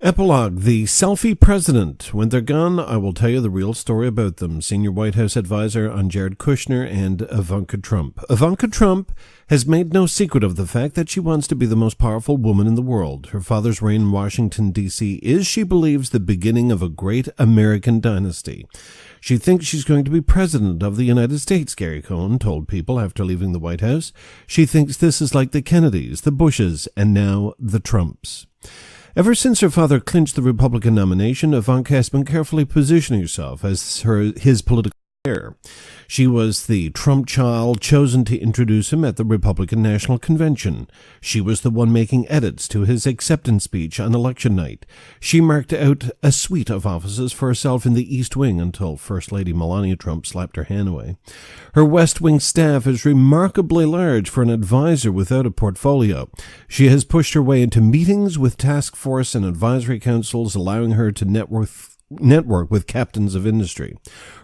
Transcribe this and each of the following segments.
Epilogue, the selfie president. When they're gone, I will tell you the real story about them. Senior White House advisor on Jared Kushner and Ivanka Trump. Ivanka Trump has made no secret of the fact that she wants to be the most powerful woman in the world. Her father's reign in Washington, D.C. is, she believes, the beginning of a great American dynasty. She thinks she's going to be president of the United States, Gary Cohn told People after leaving the White House. She thinks this is like the Kennedys, the Bushes, and now the Trumps. Ever since her father clinched the Republican nomination, Ivanka has been carefully positioning herself as his political heir. She was the Trump child chosen to introduce him at the Republican National Convention. She was the one making edits to his acceptance speech on election night. She marked out a suite of offices for herself in the East Wing until First Lady Melania Trump slapped her hand away. Her West Wing staff is remarkably large for an advisor without a portfolio. She has pushed her way into meetings with task force and advisory councils, allowing her to network with captains of industry.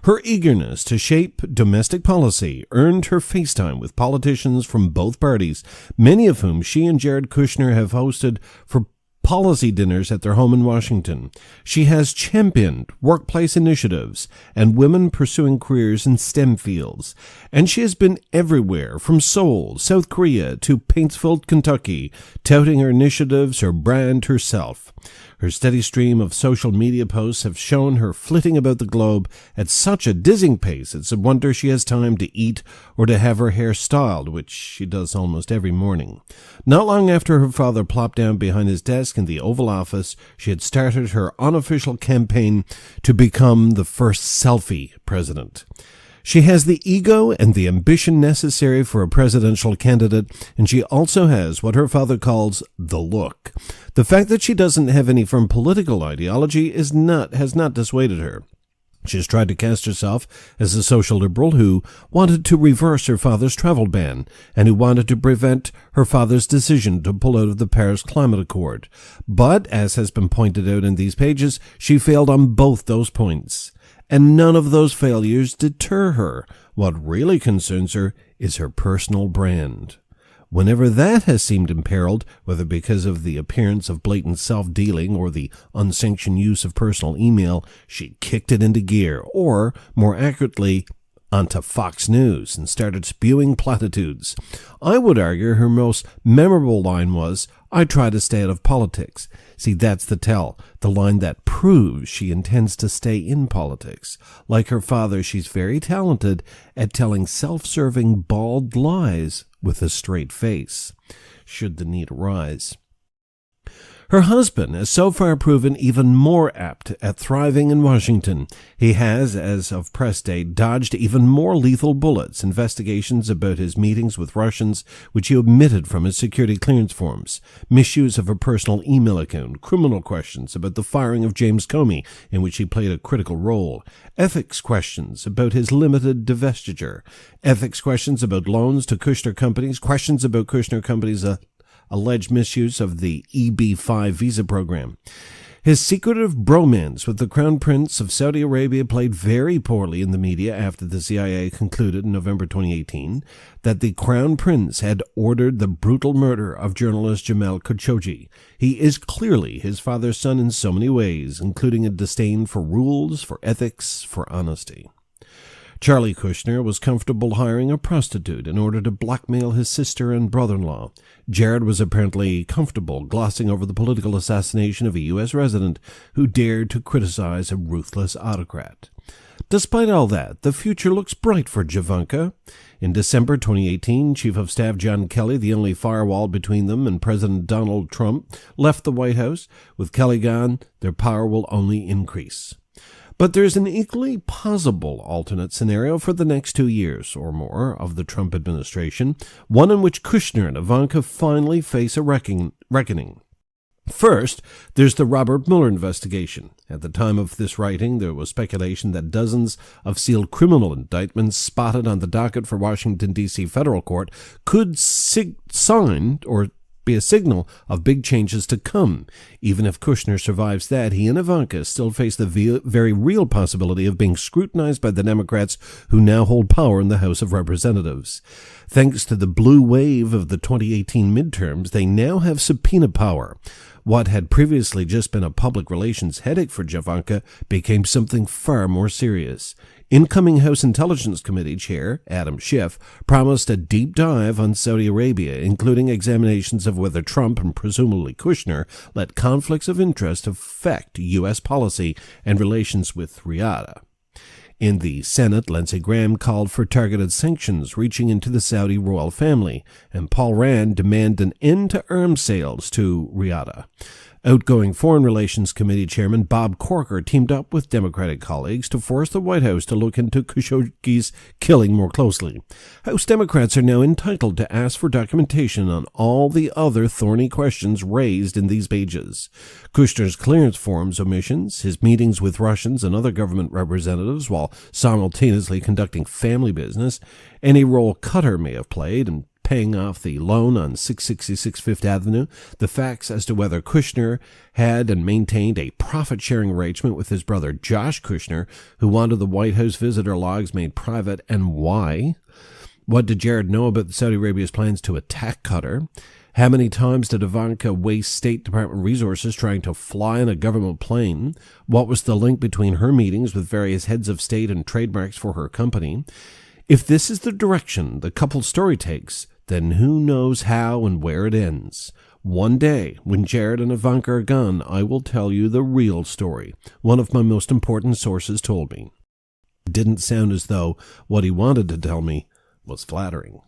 Her eagerness to shape domestic policy earned her FaceTime with politicians from both parties, many of whom she and Jared Kushner have hosted for policy dinners at their home in Washington. She has championed workplace initiatives and women pursuing careers in STEM fields. And she has been everywhere, from Seoul, South Korea, to Paintsville, Kentucky, touting her initiatives, her brand, herself. Her steady stream of social media posts have shown her flitting about the globe at such a dizzying pace it's a wonder she has time to eat or to have her hair styled, which she does almost every morning. Not long after her father plopped down behind his desk in the Oval Office, she had started her unofficial campaign to become the first selfie president. She has the ego and the ambition necessary for a presidential candidate, and she also has what her father calls the look. The fact that she doesn't have any firm political ideology has not dissuaded her. She has tried to cast herself as a social liberal who wanted to reverse her father's travel ban and who wanted to prevent her father's decision to pull out of the Paris Climate Accord. But, as has been pointed out in these pages, she failed on both those points. And none of those failures deter her. What really concerns her is her personal brand. Whenever that has seemed imperiled, whether because of the appearance of blatant self-dealing or the unsanctioned use of personal email, she kicked it into gear, or, more accurately, onto Fox News and started spewing platitudes. I would argue her most memorable line was, "I try to stay out of politics." See, that's the tell, the line that proves she intends to stay in politics. Like her father, she's very talented at telling self-serving, bald lies with a straight face, should the need arise. Her husband has so far proven even more apt at thriving in Washington. He has, as of press day, dodged even more lethal bullets, investigations about his meetings with Russians, which he omitted from his security clearance forms, misuse of a personal email account, criminal questions about the firing of James Comey, in which he played a critical role, ethics questions about his limited divestiture, ethics questions about loans to Kushner companies, questions about Kushner companies' alleged misuse of the EB-5 visa program. His secretive bromance with the Crown Prince of Saudi Arabia played very poorly in the media after the CIA concluded in November 2018 that the Crown Prince had ordered the brutal murder of journalist Jamal Khashoggi. He is clearly his father's son in so many ways, including a disdain for rules, for ethics, for honesty. Charlie Kushner was comfortable hiring a prostitute in order to blackmail his sister and brother-in-law. Jared was apparently comfortable glossing over the political assassination of a U.S. resident who dared to criticize a ruthless autocrat. Despite all that, the future looks bright for Javanka. In December 2018, Chief of Staff John Kelly, the only firewall between them and President Donald Trump, left the White House. With Kelly gone, their power will only increase. But there's an equally plausible alternate scenario for the next 2 years or more of the Trump administration, one in which Kushner and Ivanka finally face a reckoning. First, there's the Robert Mueller investigation. At the time of this writing, there was speculation that dozens of sealed criminal indictments spotted on the docket for Washington, D.C. federal court could sign or be a signal of big changes to come. Even if Kushner survives that, he and Ivanka still face the very real possibility of being scrutinized by the Democrats who now hold power in the House of Representatives. Thanks to the blue wave of the 2018 midterms, they now have subpoena power. What had previously just been a public relations headache for Javanka became something far more serious. Incoming House Intelligence Committee Chair Adam Schiff promised a deep dive on Saudi Arabia, including examinations of whether Trump and presumably Kushner let conflicts of interest affect U.S. policy and relations with Riyadh. In the Senate, Lindsey Graham called for targeted sanctions reaching into the Saudi royal family, and Paul Rand demanded an end to arms sales to Riyadh. Outgoing Foreign Relations Committee Chairman Bob Corker teamed up with Democratic colleagues to force the White House to look into Khashoggi's killing more closely. House Democrats are now entitled to ask for documentation on all the other thorny questions raised in these pages. Kushner's clearance forms omissions, his meetings with Russians and other government representatives while simultaneously conducting family business, any role Qatar may have played in paying off the loan on 666 Fifth Avenue, the facts as to whether Kushner had and maintained a profit-sharing arrangement with his brother Josh Kushner, who wanted the White House visitor logs made private, and why. What did Jared know about Saudi Arabia's plans to attack Qatar? How many times did Ivanka waste State Department resources trying to fly in a government plane? What was the link between her meetings with various heads of state and trademarks for her company? If this is the direction the couple's story takes, then who knows how and where it ends. One day, when Jared and Ivanka are gone, I will tell you the real story. One of my most important sources told me. It didn't sound as though what he wanted to tell me was flattering.